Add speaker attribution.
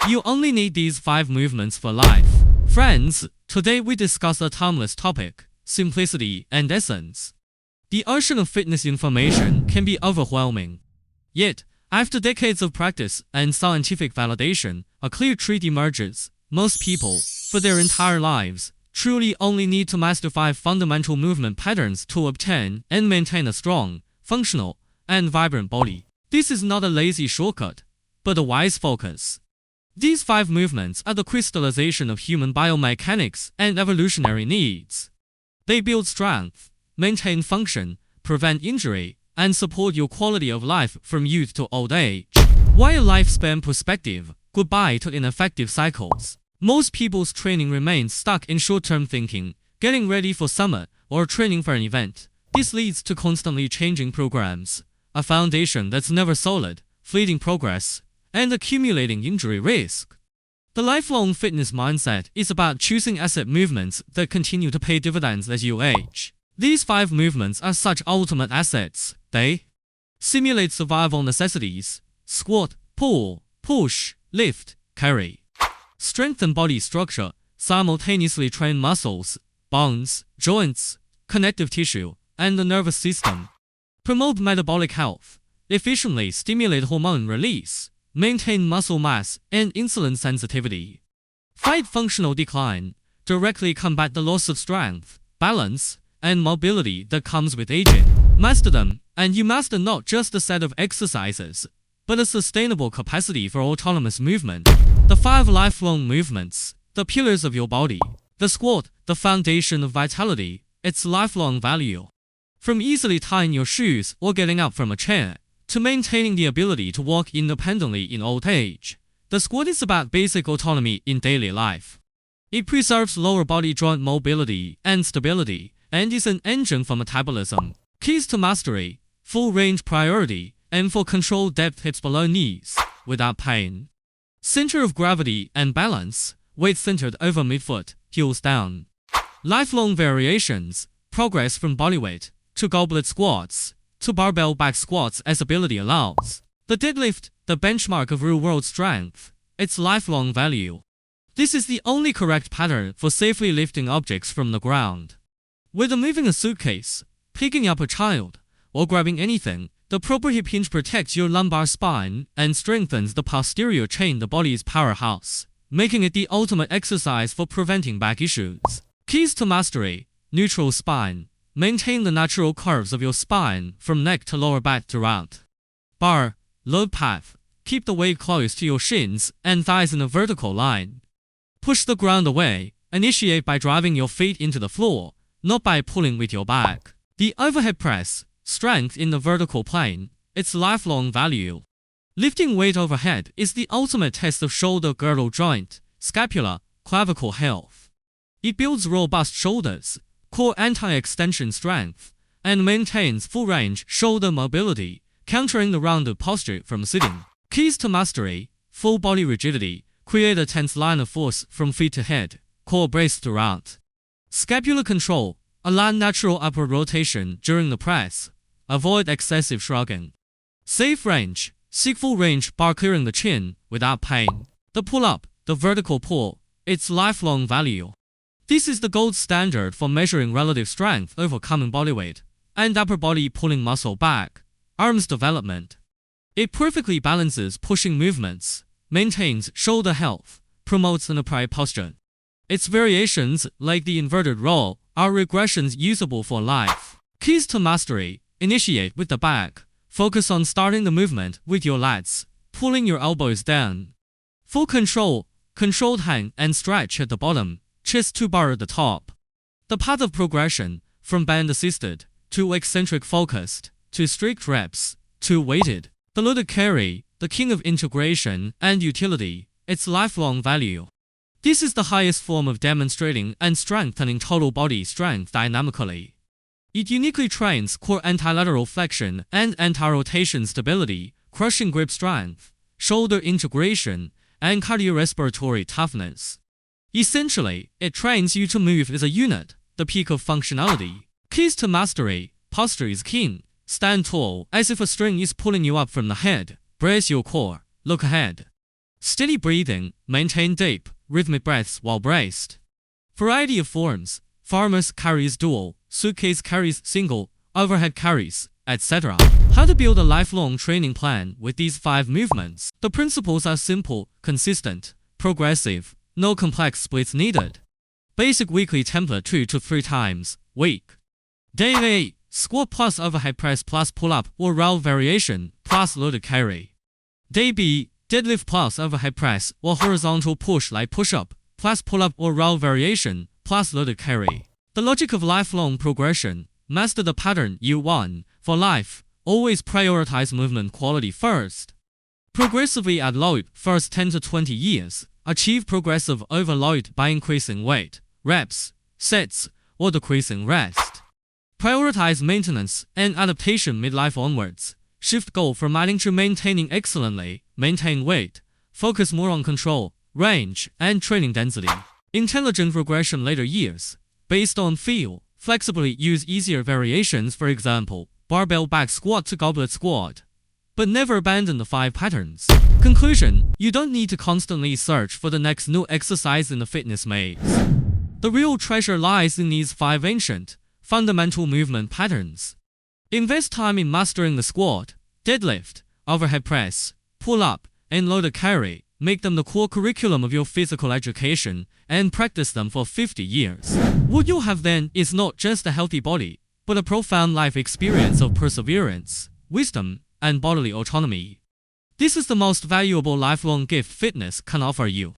Speaker 1: You only need these 5 movements for life. Friends, today we discuss a timeless topic, simplicity and essence. The ocean of fitness information can be overwhelming. Yet, after decades of practice and scientific validation, a clear truth emerges. Most people, for their entire lives, truly only need to master 5 fundamental movement patterns to obtain and maintain a strong, functional, and vibrant body. This is not a lazy shortcut, but a wise focus. These 5 movements are the crystallization of human biomechanics and evolutionary needs. They build strength, maintain function, prevent injury, and support your quality of life from youth to old age. Why a lifespan perspective? Goodbye to ineffective cycles. Most people's training remains stuck in short-term thinking, getting ready for summer, or training for an event. This leads to constantly changing programs, a foundation that's never solid, fleeting progress, and accumulating injury risk. The lifelong fitness mindset is about choosing asset movements that continue to pay dividends as you age. These 5 movements are such ultimate assets. They simulate survival necessities: squat, pull, push, lift, carry. Strengthen body structure, simultaneously train muscles, bones, joints, connective tissue, and the nervous system. Promote metabolic health, efficiently stimulate hormone release, maintain muscle mass and insulin sensitivity. Fight functional decline, directly combat the loss of strength, balance, and mobility that comes with aging. Master them, and you master not just a set of exercises, but a sustainable capacity for autonomous movement. The 5 lifelong movements, the pillars of your body. The squat, the foundation of vitality, its lifelong value. From easily tying your shoes or getting up from a chair, to maintaining the ability to walk independently in old age, the squat is about basic autonomy in daily life. It preserves lower body joint mobility and stability, and is an engine for metabolism. Keys to mastery: full range priority, and for controlled depth hips below knees, without pain. Center of gravity and balance, weight centered over midfoot, heels down. Lifelong variations, progress from bodyweight, to goblet squats, to barbell back squats as ability allows. The deadlift, the benchmark of real-world strength, its lifelong value. This is the only correct pattern for safely lifting objects from the ground. Whether moving a suitcase, picking up a child, or grabbing anything, the proper hip hinge protects your lumbar spine and strengthens the posterior chain, the body's powerhouse, making it the ultimate exercise for preventing back issues. Keys to mastery: neutral spine. Maintain the natural curves of your spine from neck to lower back throughout. Bar, load path. Keep the weight close to your shins and thighs in a vertical line. Push the ground away. Initiate by driving your feet into the floor, not by pulling with your back. The overhead press, strength in the vertical plane, its lifelong value. Lifting weight overhead is the ultimate test of shoulder girdle joint, scapula, clavicle health. It builds robust shoulders, core anti-extension strength, and maintains full-range shoulder mobility, countering the rounded posture from sitting. Keys to mastery: full body rigidity. Create a tense line of force from feet to head, core braced throughout. Scapular control: align natural upward rotation during the press. Avoid excessive shrugging. Safe range: seek full range bar clearing the chin without pain. The pull-up, the vertical pull, its lifelong value. This is the gold standard for measuring relative strength over common bodyweight and upper body pulling muscle back, arms development. It perfectly balances pushing movements, maintains shoulder health, promotes an upright posture. Its variations, like the inverted roll, are regressions usable for life. Keys to mastery: initiate with the back. Focus on starting the movement with your lats, pulling your elbows down. Full control, controlled hang and stretch at the bottom, chest to bar at the top. The path of progression, from band assisted, to eccentric focused, to strict reps, to weighted. The loaded carry, the king of integration and utility, its lifelong value. This is the highest form of demonstrating and strengthening total body strength dynamically. It uniquely trains core antilateral flexion and anti-rotation stability, crushing grip strength, shoulder integration, and cardiorespiratory toughness. Essentially, it trains you to move as a unit, the peak of functionality. Keys to mastery: posture is king. Stand tall, as if a string is pulling you up from the head. Brace your core. Look ahead. Steady breathing, maintain deep, rhythmic breaths while braced. Variety of forms, farmers carries dual, suitcase carries single, overhead carries, etc. How to build a lifelong training plan with these 5 movements. The principles are simple, consistent, progressive, no complex splits needed. Basic weekly template 2 to 3 times, week. Day A, squat plus overhead press plus pull-up or row variation plus loaded carry. Day B, deadlift plus overhead press or horizontal push like push-up plus pull-up or row variation plus loaded carry. The logic of lifelong progression. Master the pattern you want for life. Always prioritize movement quality first. Progressively add load first 10 to 20 years. Achieve progressive overload by increasing weight, reps, sets, or decreasing rest. Prioritize maintenance and adaptation midlife onwards. Shift goal from adding to maintaining excellently. Maintain weight. Focus more on control, range, and training density. Intelligent regression later years. Based on feel. Flexibly use easier variations, for example, barbell back squat to goblet squat. But never abandon the 5 patterns. Conclusion: you don't need to constantly search for the next new exercise in the fitness maze. The real treasure lies in these 5 ancient, fundamental movement patterns. Invest time in mastering the squat, deadlift, overhead press, pull-up, and loaded carry. Make them the core curriculum of your physical education and practice them for 50 years. What you'll have then is not just a healthy body, but a profound life experience of perseverance, wisdom, and bodily autonomy. This is the most valuable lifelong gift fitness can offer you.